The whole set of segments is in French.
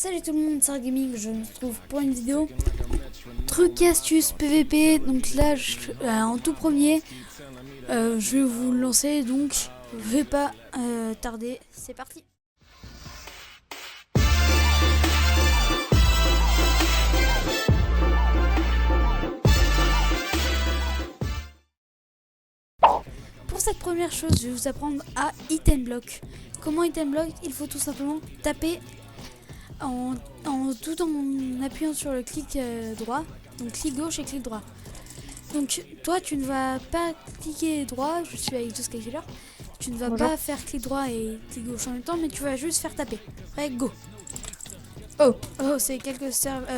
Salut tout le monde, c'est Gaming, je me retrouve pour une vidéo truc astuce PVP. Donc là, en tout premier, je vais vous lancer, donc je vais pas tarder, c'est parti. Pour cette première chose, je vais vous apprendre à item block. Comment item block? Il faut tout simplement taper tout en appuyant sur le clic droit, donc clic gauche et clic droit. Donc toi tu ne vas pas cliquer droit, je suis avec Just Killer, tu ne vas pas faire clic droit et clic gauche en même temps, mais tu vas juste faire taper. Prêt, go. Oh, c'est quelques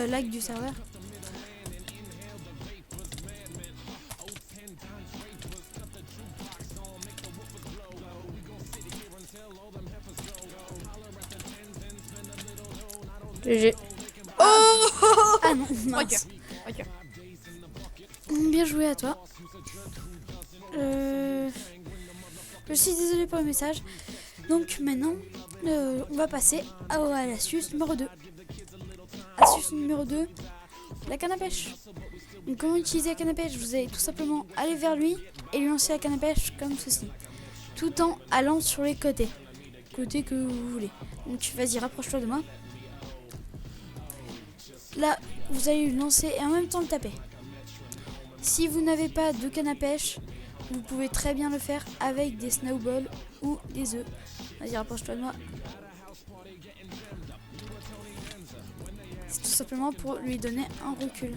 lags du serveur. GG. Ah non, mince. Ok. Bien joué à toi. Je suis désolé pour le message. Donc maintenant, on va passer à l'astuce numéro 2. Astuce numéro 2, la canne à pêche. Donc comment utiliser la canne à pêche? Vous allez tout simplement aller vers lui et lui lancer la canne à pêche comme ceci. Tout en allant sur les côtés. Côtés que vous voulez. Donc vas-y, rapproche-toi de moi. Là, vous allez lui lancer et en même temps le taper. Si vous n'avez pas de canne à pêche, vous pouvez très bien le faire avec des snowballs ou des œufs. Vas-y, rapproche-toi de moi. C'est tout simplement pour lui donner un recul.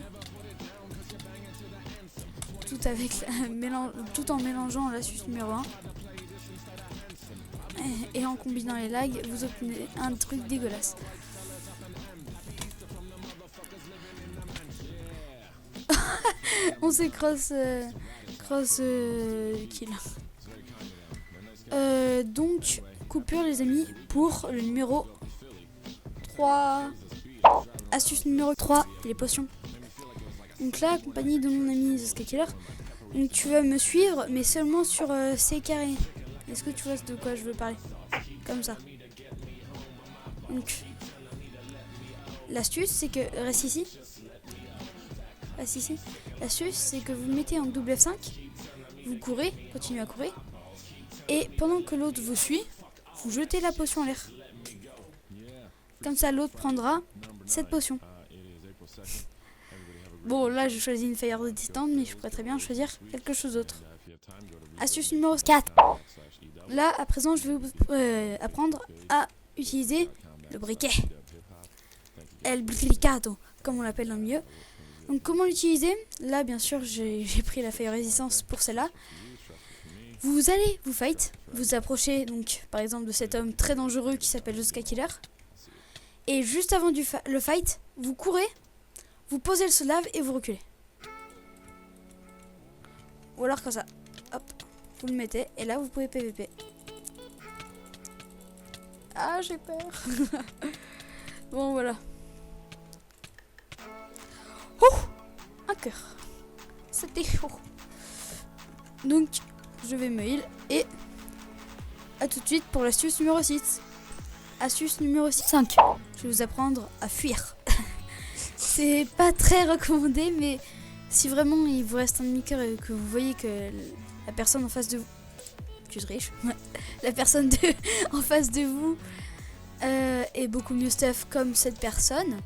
Tout en mélangeant l'astuce numéro 1. Et en combinant les lags, vous obtenez un truc dégueulasse. On s'est cross kill. Donc, coupure les amis pour le numéro 3. Astuce numéro 3, les potions. Donc là, accompagné de mon ami The Killer. Donc tu vas me suivre, mais seulement sur ces carrés. Est-ce que tu vois de quoi je veux parler? Comme ça. Donc, l'astuce, c'est que... Reste ici. Reste ici. L'astuce, c'est que vous mettez en double F5. Vous courez, continuez à courir. Et pendant que l'autre vous suit, vous jetez la potion en l'air. Comme ça, l'autre prendra cette potion. Bon, là, je choisis une fire resistante, mais je pourrais très bien choisir quelque chose d'autre. Astuce numéro 4. Là, à présent, je vais vous apprendre à utiliser le briquet. El bricato, comme on l'appelle dans le milieu. Donc, comment l'utiliser? Là, bien sûr, j'ai pris la fire résistance pour celle-là. Vous allez vous fight, vous approchez donc par exemple de cet homme très dangereux qui s'appelle The Killer. Et juste avant le fight, vous courez, vous posez le saut de lave et vous reculez. Ou alors comme ça, hop, vous le mettez et là vous pouvez PVP. Ah, j'ai peur. Bon, voilà. Oh, un cœur. C'était chaud. Donc, je vais me heal et à tout de suite pour l'astuce numéro 6. Astuce numéro 5. Je vais vous apprendre à fuir. C'est pas très recommandé, mais si vraiment il vous reste un demi-cœur et que vous voyez que la personne en face de vous... Tu te riche. La personne en face de vous est beaucoup mieux stuff comme cette personne.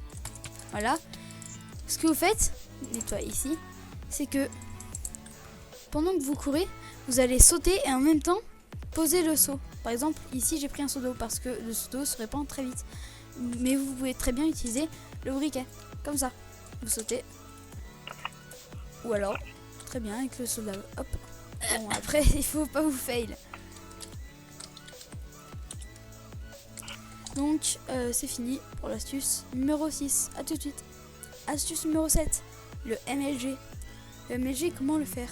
Voilà. Ce que vous faites, nettoie ici, c'est que pendant que vous courez, vous allez sauter et en même temps poser le seau. Par exemple, ici j'ai pris un seau d'eau parce que le seau d'eau se répand très vite. Mais vous pouvez très bien utiliser le briquet. Comme ça. Vous sautez. Ou alors, très bien avec le seau de lave. Hop. Bon, après, il faut pas vous fail. Donc, c'est fini pour l'astuce numéro 6. A tout de suite. Astuce numéro 7. Le MLG. Le MLG, comment le faire?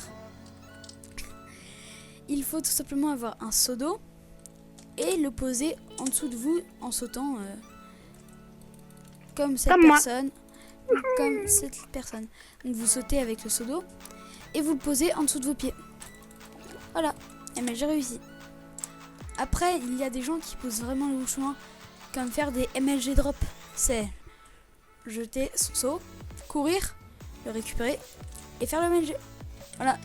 Il faut tout simplement avoir un seau d'eau et le poser en dessous de vous en sautant comme cette personne. Comme cette personne. Donc vous sautez avec le seau d'eau et vous le posez en dessous de vos pieds. Voilà, et bien j'ai réussi. Après, il y a des gens qui posent vraiment le chemin comme faire des MLG drop. C'est jeter son saut, courir, le récupérer et faire le MLG. Voilà.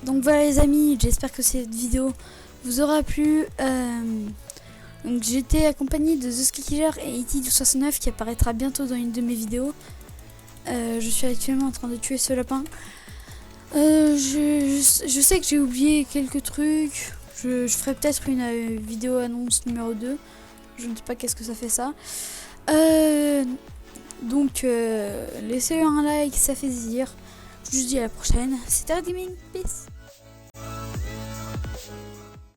Donc voilà les amis, j'espère que cette vidéo vous aura plu. Donc j'étais accompagné de The Ski Killer et ET269 qui apparaîtra bientôt dans une de mes vidéos. Je suis actuellement en train de tuer ce lapin. Je sais que j'ai oublié quelques trucs. Je ferai peut-être une vidéo annonce numéro 2. Je ne sais pas qu'est-ce que ça fait ça. Donc laissez un like, ça fait plaisir. Je vous dis à la prochaine. C'était Redeeming. Peace.